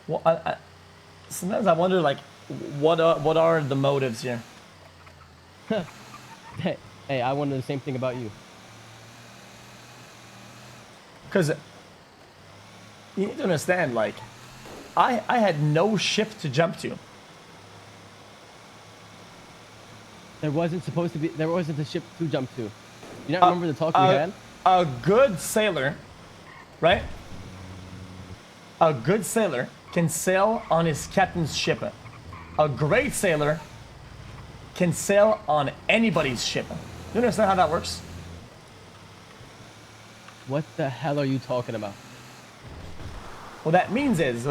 Well, sometimes I wonder, like, what are the motives here? Hey, I wonder the same thing about you. Because you need to understand, like, I had no ship to jump to. There wasn't supposed to be. There wasn't a ship to jump to. You not remember the talk we had? A good sailor, right? A good sailor can sail on his captain's ship. A great sailor can sail on anybody's ship. You understand how that works? What the hell are you talking about? What that means is,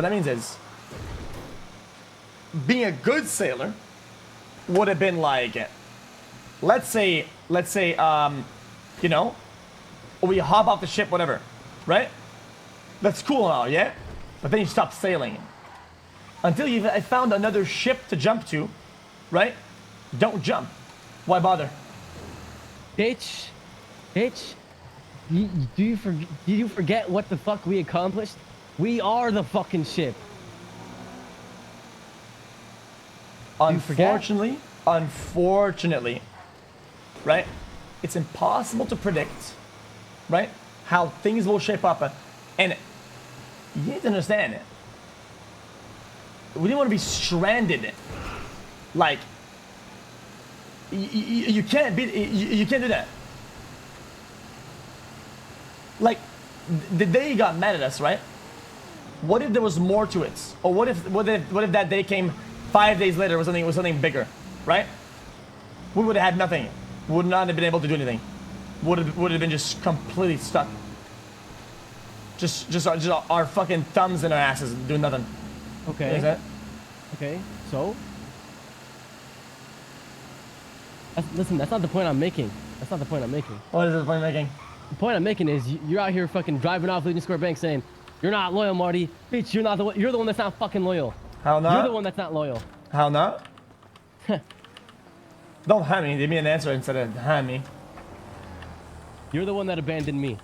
being a good sailor would have been like, let's say, you know, we hop off the ship, whatever, right? That's cool and all, yeah? But then you stop sailing. Until you found another ship to jump to, right? Don't jump. Why bother? Bitch. Do you forget what the fuck we accomplished? We are the fucking ship. Unfortunately, right? It's impossible to predict, right? How things will shape up. And you need to understand it. We didn't want to be stranded. Like, you can't you can't do that. Like, the day he got mad at us, right? What if there was more to it? Or what if that day came 5 days later was something bigger, right? We would have had nothing. Would not have been able to do anything. Would have been just completely stuck. Just our fucking thumbs in our asses doing nothing. Okay. Is that? Okay. So. Listen, that's not the point I'm making. That's not the point I'm making. What is the point I'm making? The point I'm making is you're out here fucking driving off Legion Square Bank saying, "You're not loyal, Marty. Bitch, you're not you're the one that's not fucking loyal. How not? You're the one that's not loyal." How not? Don't ham me. Give me an answer instead of ham me. You're the one that abandoned me.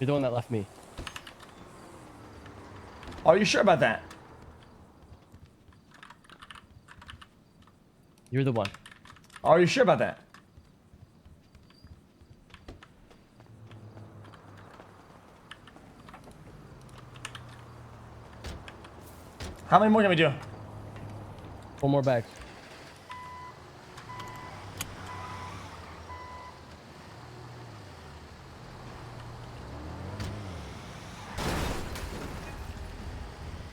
You're the one that left me. Are you sure about that? You're the one. Are you sure about that? How many more can we do? 4 more bags.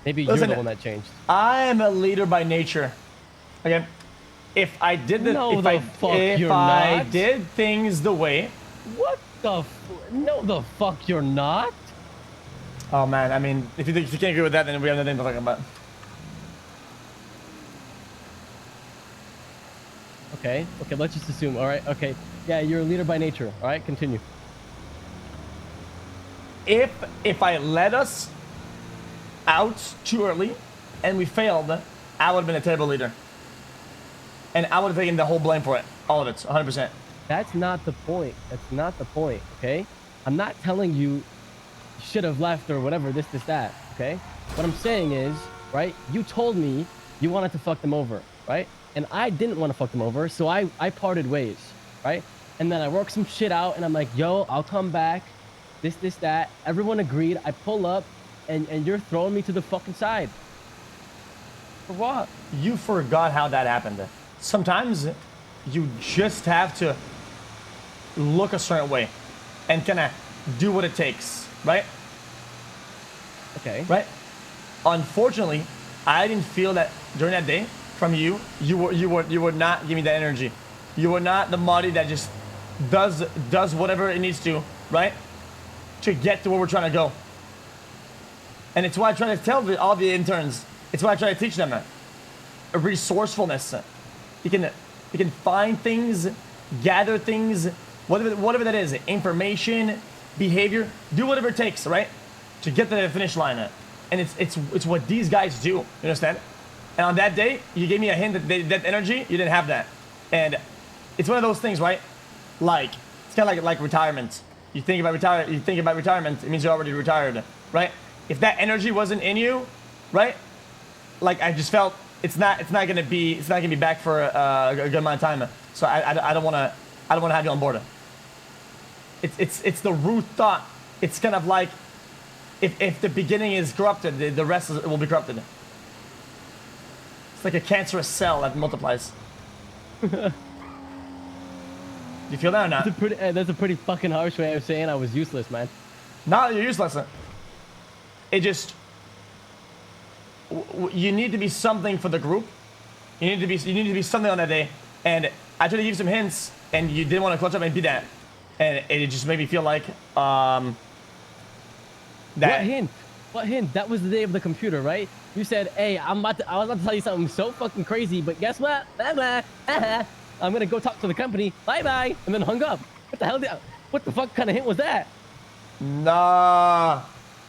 Maybe you're the one that changed. I am a leader by nature. Okay. If I did the No, if I did things the way. What the? No, the fuck you're not. Oh man, I mean, if you can't agree with that, then we have nothing to talk about. Okay, let's just assume. All right, okay. Yeah, you're a leader by nature. All right, continue. If I let us out too early and we failed, I would have been a terrible leader. And I would have taken the whole blame for it. All of it, 100%. That's not the point. That's not the point, okay? I'm not telling you should have left or whatever, this, that, okay? What I'm saying is, right, you told me you wanted to fuck them over, right? And I didn't want to fuck them over, so I parted ways, right? And then I worked some shit out, and I'm like, yo, I'll come back, this, that. Everyone agreed. I pull up, and you're throwing me to the fucking side. For what? You forgot how that happened. Sometimes you just have to look a certain way and kind of do what it takes, right? Okay. Right? Unfortunately, I didn't feel that during that day from you. You would not give me that energy. You were not the Marty that just does whatever it needs to, right? To get to where we're trying to go. And it's why I try to tell all the interns. It's why I try to teach them a resourcefulness. You can find things, gather things, whatever that is, information, behavior, do whatever it takes, right? To get to the finish line. And it's what these guys do, you understand? And on that day, you gave me a hint that that energy, you didn't have that. And it's one of those things, right? Like, it's kind of like retirement. You think about retirement, it means you're already retired, right? If that energy wasn't in you, right? like I just felt it's not gonna be back for a good amount of time. So I don't wanna have you on board. It's the root thought. It's kind of like if the beginning is corrupted, the rest will be corrupted. It's like a cancerous cell that multiplies. You feel that or not? That's a pretty fucking harsh way of saying I was useless, man. No, you're useless. It just you need to be something for the group. You need to be something on that day. And I tried to give you some hints, and you didn't want to clutch up and be that. And it just made me feel like that. What hint? What hint? That was the day of the computer, right? You said, "Hey, I was about to tell you something so fucking crazy, but guess what? Blah, blah, I'm gonna go talk to the company. Bye bye," and then hung up. What the hell? What the fuck kind of hint was that? Nah.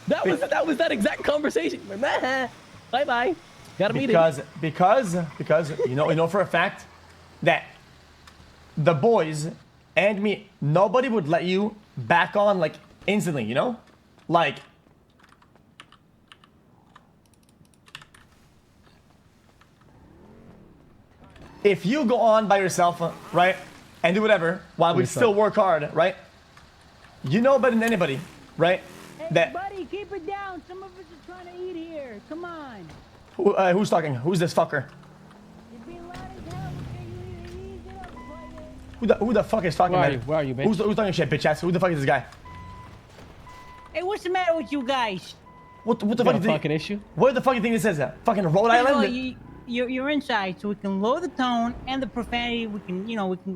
That was that exact conversation. Bye bye. Got a meeting. Because you know for a fact that the boys and me, nobody would let you back on like instantly. You know, like. If you go on by yourself, right, and do whatever, while we still work hard, right, you know better than anybody, right, Hey, buddy, keep it down. Some of us are trying to eat here. Come on. Who's talking? Who's this fucker? You're being loud as hell. Ease it up, buddy. Who the fuck is talking, man? Where are you, bitch? Who's talking shit, bitch ass? Who the fuck is this guy? Hey, what's the matter with you guys? What the You fuck got you a think? fucking issue? What the fuck you think this is? Fucking Rhode Island? You're inside, so we can lower the tone and the profanity. We can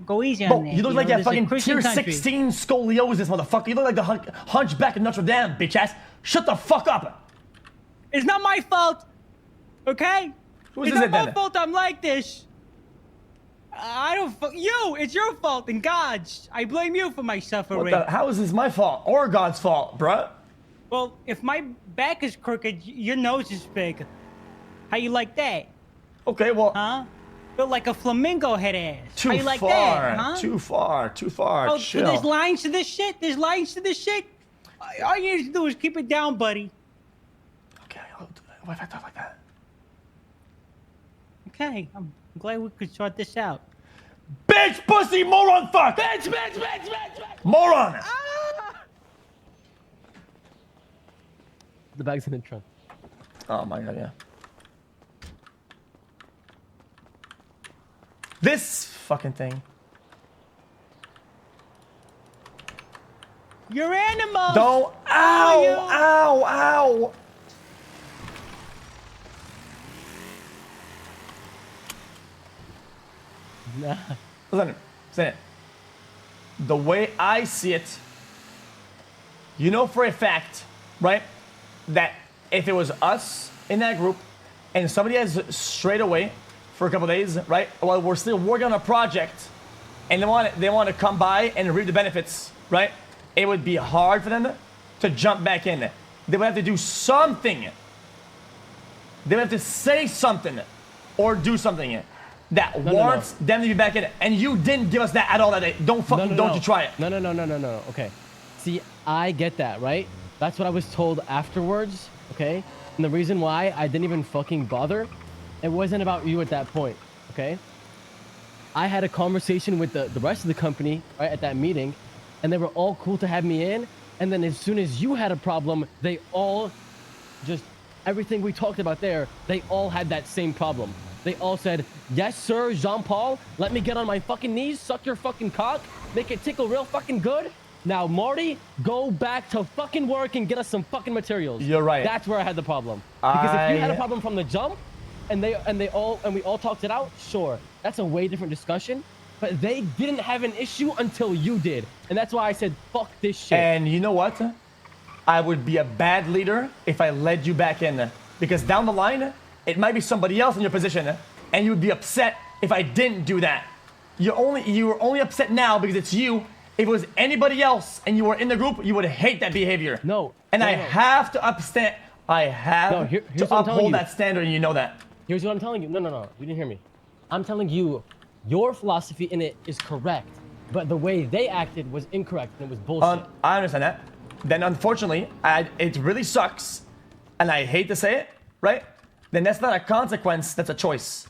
go easy on Bro, that. you look like that This is a fucking Christian tier country. 16 scoliosis, motherfucker. You look like the hunchback of Notre Dame, bitch ass. Shut the fuck up. It's not my fault, okay? Who's It's this not my then? fault I'm like this. I don't you. It's your fault and God's. I blame you for my suffering. How is this my fault or God's fault, bruh? Well, if my back is crooked, your nose is big. How you like that? Okay, well, Huh? Built like a flamingo head ass. too How you like far, that, huh? too far. Oh, so Chill. there's lines to this shit? There's lines to this shit? All you need to do is keep it down, buddy. Okay, what if I talk like that? Okay, I'm glad we could sort this out. Bitch, pussy, moron, fuck! Bitch! Moron! The bag's in the trunk. Oh my god, yeah. This fucking thing. You're animals! Don't. Ow! Nah. Listen. The way I see it, you know for a fact, right, that if it was us in that group and somebody has strayed away for a couple days, right, while we're still working on a project and they want to come by and reap the benefits, right, it would be hard for them to jump back in. They would have to do something. They would have to say something or do something that warrants them to be back in it. And you didn't give us that at all that day. Don't you try it. No. Okay. See, I get that, right? That's what I was told afterwards, okay? And the reason why I didn't even fucking bother, it wasn't about you at that point, okay? I had a conversation with the rest of the company, right, at that meeting, and they were all cool to have me in. And then as soon as you had a problem, they all just, everything we talked about there, they all had that same problem. They all said, "Yes, sir, Jean-Paul, let me get on my fucking knees, suck your fucking cock, make it tickle real fucking good. Now, Marty, go back to fucking work and get us some fucking materials." You're right. That's where I had the problem. Because if you had a problem from the jump, and we all talked it out, sure, that's a way different discussion. But they didn't have an issue until you did, and that's why I said, "Fuck this shit." And you know what? I would be a bad leader if I led you back in, because down the line, it might be somebody else in your position, and you would be upset if I didn't do that. You were only upset now because it's you. If it was anybody else and you were in the group, you would hate that behavior. No. And no, I no. have to uphold here's what I'm telling uphold you. that standard, and you know that. Here's what I'm telling you. No. You didn't hear me. I'm telling you, your philosophy in it is correct, but the way they acted was incorrect, and it was bullshit. I understand that. Then unfortunately, it really sucks, and I hate to say it, right? then that's not a consequence. That's a choice.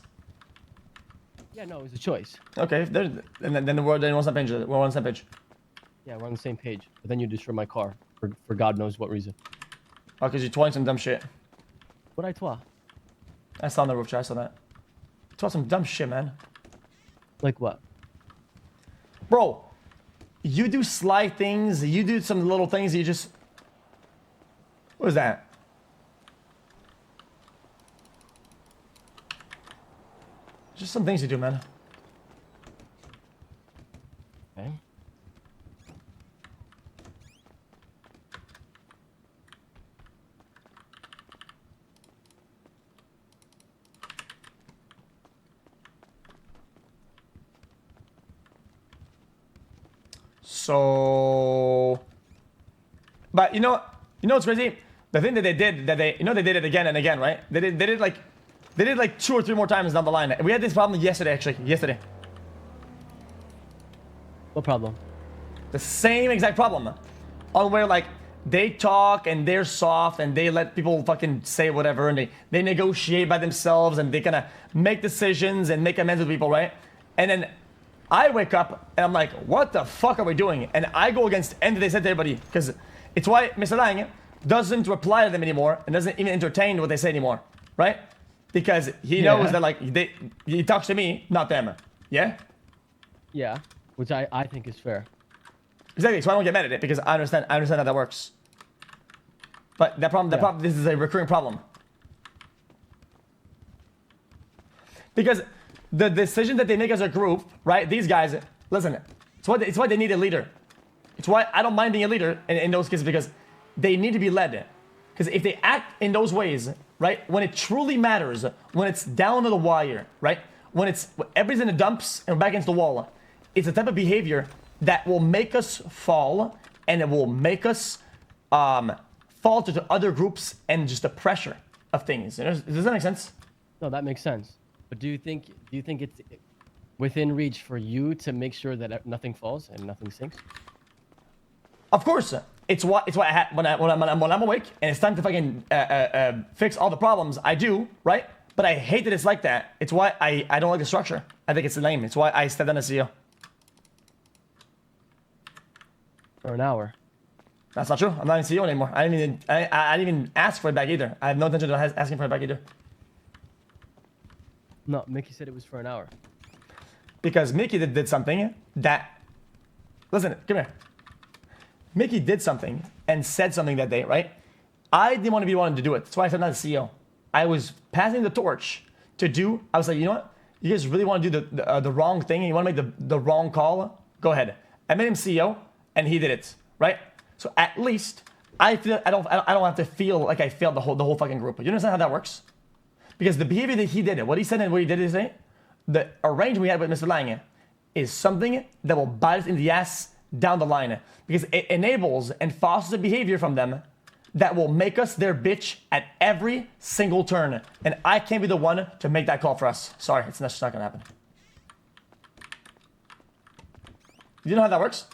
Yeah, no, it was a choice. Okay, then we're on the same page. We're on the same page. Yeah, we're on the same page. But then you destroy my car for God knows what reason. Oh, because you're twirling some dumb shit. What I twa? I saw on the roof chat. I saw that. Twirl some dumb shit, man. Like what? Bro, you do sly things. You do some little things. You just. What is that? Just some things you do, man. Okay. So, but you know what's crazy? The thing that they did, they did it again and again, right? They did like 2 or 3 more times down the line. We had this problem yesterday, actually. Yesterday, What problem? the same exact problem, on where like they talk and they're soft and they let people fucking say whatever and they negotiate by themselves and they kind of make decisions and make amends with people, right? And then I wake up and I'm like, what the fuck are we doing? And I go against anything they said to everybody, because it's why Mr. Lang doesn't reply to them anymore and doesn't even entertain what they say anymore, right? Because he knows that like he talks to me, not them. Yeah? Yeah, which I think is fair. Exactly. So I don't get mad at it because I understand how that works. But that problem, this is a recurring problem. Because the decision that they make as a group, right? These guys, listen, it's why they need a leader. It's why I don't mind being a leader in those cases, because they need to be led. Because if they act in those ways, right, when it truly matters, when it's down to the wire, right, when everybody's in the dumps and we're back against the wall, it's a type of behavior that will make us fall, and it will make us fall to other groups and just the pressure of things. Does that make sense? No, that makes sense. But do you think it's within reach for you to make sure that nothing falls and nothing sinks? Of course, it's what when I'm awake and it's time to fucking fix all the problems, I do, right? But I hate that it's like that. It's why I don't like the structure. I think it's lame. It's why I stepped down as CEO. For an hour. That's not true. I'm not even CEO anymore. I didn't even ask for it back either. I have no intention of asking for it back either. No, Mickey said it was for an hour. Because Mickey did something that... Listen, come here. Mickey did something and said something that day, right? I didn't want to be the one to do it. That's why I said not the CEO. I was passing the torch to do... I was like, you know what? You guys really want to do the wrong thing and you want to make the wrong call? Go ahead. I made him CEO and he did it, right? So at least I feel I don't have to feel like I failed the whole fucking group. You understand how that works? Because the behavior that he did, what he said and what he did is the arrangement we had with Mr. Lang is something that will bite us in the ass down the line, because it enables and fosters a behavior from them that will make us their bitch at every single turn. And I can't be the one to make that call for us. Sorry, it's just not gonna happen. You know how that works?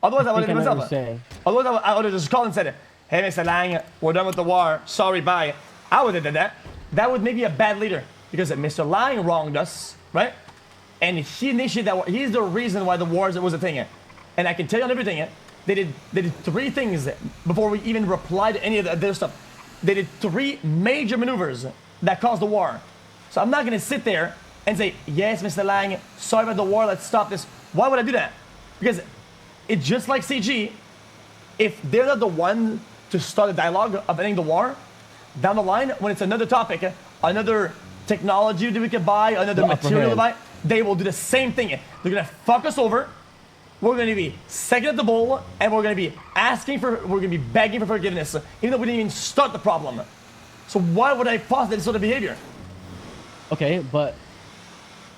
Otherwise, I would have done myself. Otherwise, I would have just called and said, hey, Mr. Lang, we're done with the war. Sorry, bye. I would have done that. That would make me a bad leader, because Mr. Lang wronged us, right? And he initiated that war. He's the reason why the war was a thing. And I can tell you on everything, they did 3 things before we even replied to any of their stuff. They did 3 major maneuvers that caused the war. So I'm not going to sit there and say, yes, Mr. Lang, sorry about the war, let's stop this. Why would I do that? Because it's just like CG. If they're not the one to start a dialogue of ending the war, down the line, when it's another topic, another technology that we can buy, another material to buy, they will do the same thing. They're gonna fuck us over. We're gonna be second at the bowl, and we're gonna be begging for forgiveness, even though we didn't even start the problem. So why would I foster this sort of behavior? Okay, but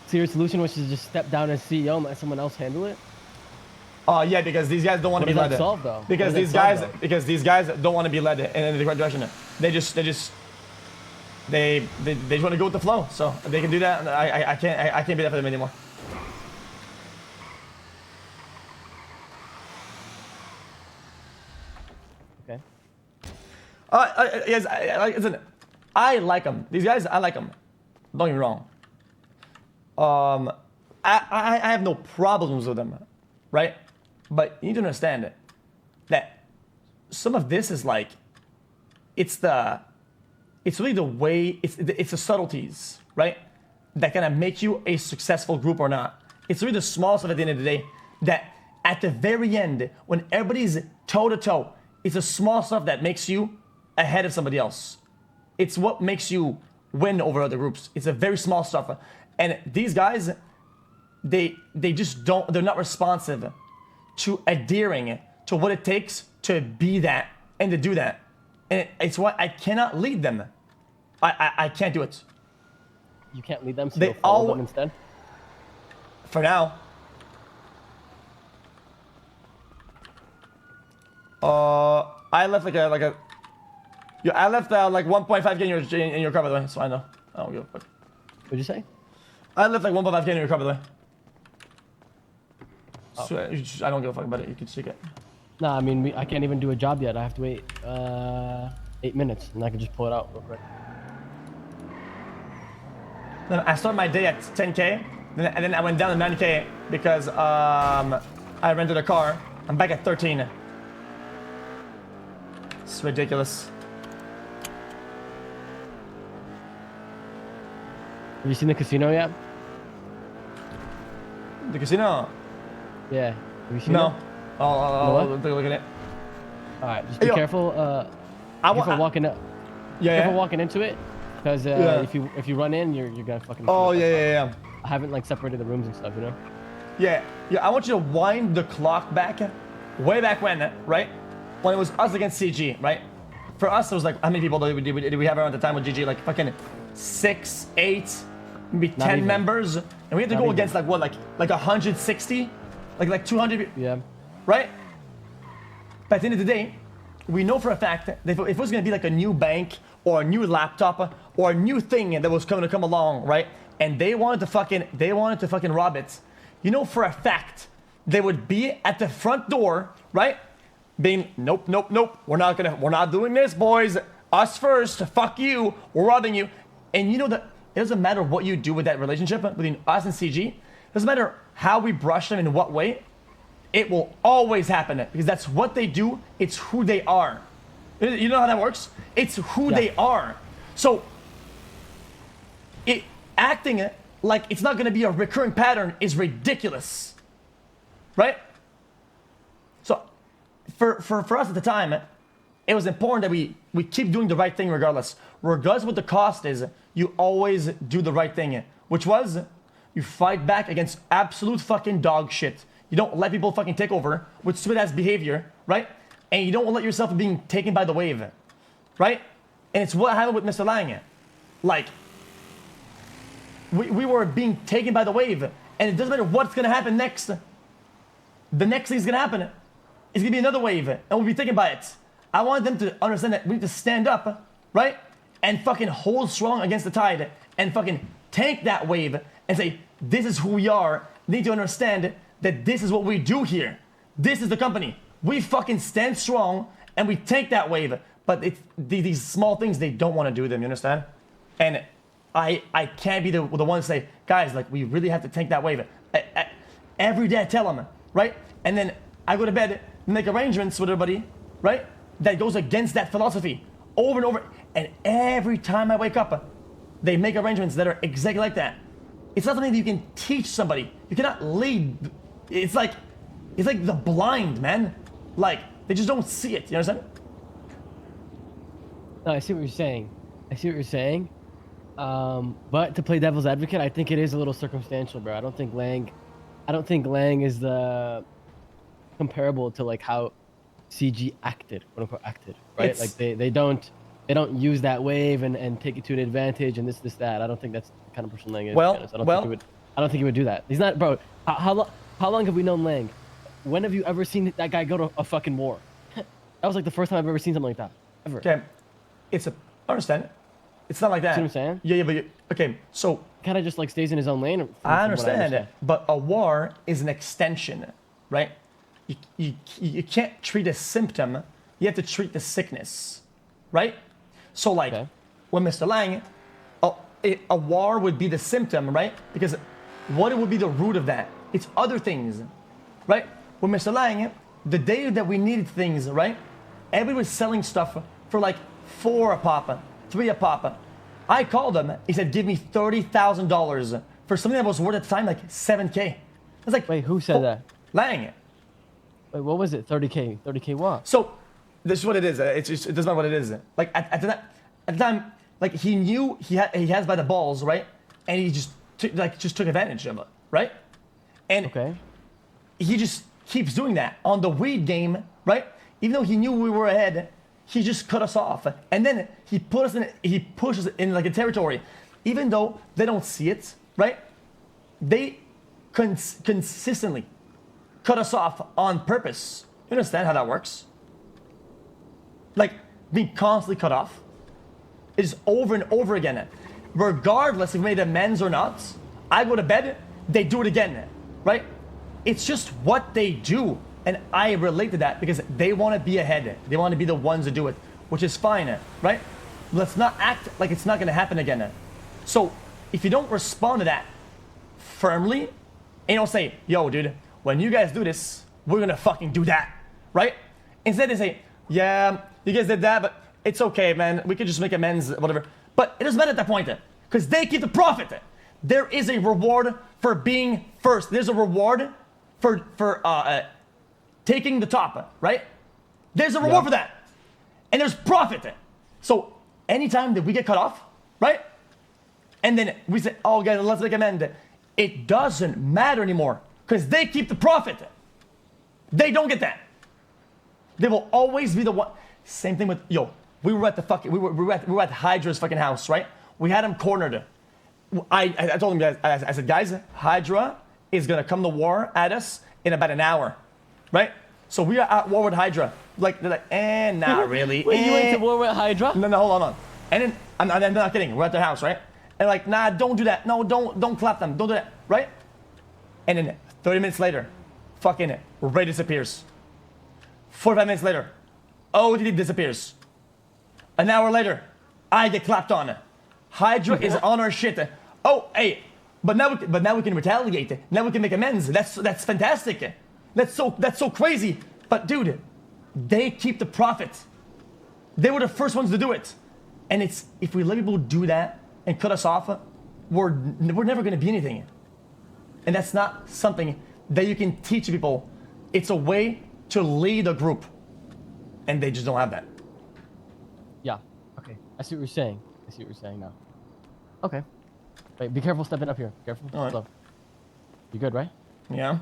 so your solution was to just step down as CEO and let someone else handle it? Yeah, because these guys don't want to be led. Solve, though? Because these guys don't want to be led in the right direction. They just want to go with the flow. So they can do that. I can't be that for them anymore. Okay. Yes, listen, I like them. These guys, I like them. Don't get me wrong. I have no problems with them, right? But you need to understand that some of this is like, it's really the way, it's the subtleties, right? That kind of make you a successful group or not. It's really the small stuff at the end of the day that at the very end, when everybody's toe to toe, it's the small stuff that makes you ahead of somebody else. It's what makes you win over other groups. It's a very small stuff. And these guys, they just don't, they're not responsive to adhering to what it takes to be that and to do that. And it's why I cannot lead them. I can't do it. You can't lead them, so They you'll follow all- them instead? For now. I left I left like 1.5k in your car, by the way, so I know. I don't give a fuck. What'd you say? I left like 1.5k in your car, by the way. Oh. So, I don't give a fuck about it. You can stick it. No, I mean, I can't even do a job yet. I have to wait 8 minutes, and I can just pull it out real quick. Then I started my day at 10k, and then I went down to 9k because I rented a car. I'm back at 13. It's ridiculous. Have you seen the casino yet? The casino? Yeah. Have you seen No. it? I'll What? take a look at it. All right, just be Yo, careful. Careful walking up. Yeah. Careful walking into it, because Yeah. if you run in, you're gonna fucking. Oh yeah. I haven't like separated the rooms and stuff, you know. Yeah. I want you to wind the clock back, way back when, right? When it was us against CG, right? For us, it was like, how many people did we have around the time with GG? Like fucking 6, 8, maybe 10 even. members, and we had to Not go even. against like what, like 160, like 200, Yeah. right? But at the end of the day, we know for a fact that if it was gonna be like a new bank or a new laptop or a new thing that was going to come along, right? And they wanted to fucking rob it. You know for a fact they would be at the front door, right? Being nope. We're not doing this, boys. Us first. Fuck you. We're robbing you. And you know that it doesn't matter what you do with that relationship between us and CG. It doesn't matter how we brush them in what way. It will always happen because that's what they do. It's who they are. You know how that works? It's who Yeah. they are. So acting like it's not going to be a recurring pattern is ridiculous, right? So for us at the time, it was important that we keep doing the right thing regardless what the cost is. You always do the right thing, which was you fight back against absolute fucking dog shit. You don't let people fucking take over with stupid ass behavior, right? And you don't let yourself being taken by the wave, right? And it's what happened with Mr. Lang. Like, we were being taken by the wave, and it doesn't matter what's gonna happen next. The next thing's gonna happen. It's gonna be another wave, and we'll be taken by it. I want them to understand that we need to stand up, right? And fucking hold strong against the tide, and fucking tank that wave, and say, this is who we are. They need to understand that this is what we do here. This is the company. We fucking stand strong, and we tank that wave. But it's these small things, they don't want to do them, you understand? And I can't be the one to say, guys, like, we really have to tank that wave. Every day I tell them, right? And then I go to bed, make arrangements with everybody, right? That goes against that philosophy over and over. And every time I wake up, they make arrangements that are exactly like that. It's not something that you can teach somebody. You cannot lead. It's like the blind, man. Like, they just don't see it. You understand? No, I see what you're saying. But to play devil's advocate, I think it is a little circumstantial, bro. I don't think Lang is the comparable to like how CG acted, quote unquote acted, right? It's- Like they don't use that wave and take it to an advantage and this that. I don't think that's the kind of person Lang is. Well, to be honest. I don't think he would do that. He's not, bro. How long have we known Lang? When have you ever seen that guy go to a fucking war? That was like the first time I've ever seen something like that. Ever. Okay. I understand. It's not like that. See what I'm saying? Yeah, but okay, so Kind of just like stays in his own lane. I from what understand it, but a war is an extension, right? You can't treat a symptom. You have to treat the sickness, right? So like, Okay. when Mr. Lang, a war would be the symptom, right? Because what would be the root of that? It's other things, right? When Mr. Lang, the day that we needed things, right? Everybody was selling stuff for like 4 a pop, 3 a pop. I called him. He said, "Give me $30,000 for something that was worth at the time like 7K." I was like, Wait, who said that? Lang. Wait, what was it? 30K. 30K what? So this is what it is. It's just, it doesn't matter what it is. Like at the time, like he knew he has by the balls, right? And he just took advantage of it, right? And Okay. he just keeps doing that on the weed game, right? Even though he knew we were ahead, he just cut us off, and then he pushes in like a territory, even though they don't see it, right? They consistently cut us off on purpose. You understand how that works? Like being constantly cut off is over and over again. Regardless if we made amends or not, I go to bed, they do it again, right? It's just what they do. And I relate to that because they want to be ahead. They want to be the ones to do it, which is fine, right? Let's not act like it's not going to happen again. So if you don't respond to that firmly, and you don't say, "Yo, dude, when you guys do this, we're going to fucking do that," right? Instead they say, "Yeah, you guys did that, but it's okay, man. We could just make amends, whatever." But it doesn't matter at that point because they keep the profit. There is a reward for being first. There's a reward for taking the top, right? There's a reward for that. And there's profit. So anytime that we get cut off, right? And then we say, "Oh, guys, let's make amend." It doesn't matter anymore because they keep the profit. They don't get that. They will always be the one. Same thing with, we were at the fucking, we were at Hydra's fucking house, right? We had him cornered. I told him, guys, I said, "Guys, Hydra is gonna come to war at us in about an hour." Right? So we are at war with Hydra. Like, they're like, not really. Wait, you went to war with Hydra? No, hold on. And then, I'm not kidding, we're at their house, right? And like, "Nah, don't do that. No, don't clap them. Don't do that," right? And then 30 minutes later, fucking Ray disappears. 45 minutes later, ODD disappears. An hour later, I get clapped on. Hydra is on our shit. Oh, hey, but now we can retaliate. Now we can make amends. That's fantastic. That's so crazy. But dude, they keep the profit. They were the first ones to do it. And it's, if we let people do that and cut us off, we're never gonna be anything. And that's not something that you can teach people. It's a way to lead a group. And they just don't have that. Yeah. Okay. I see what you're saying. Now. Okay. Wait, be careful stepping up here. Careful. All right. Slow. You good, right? Yeah.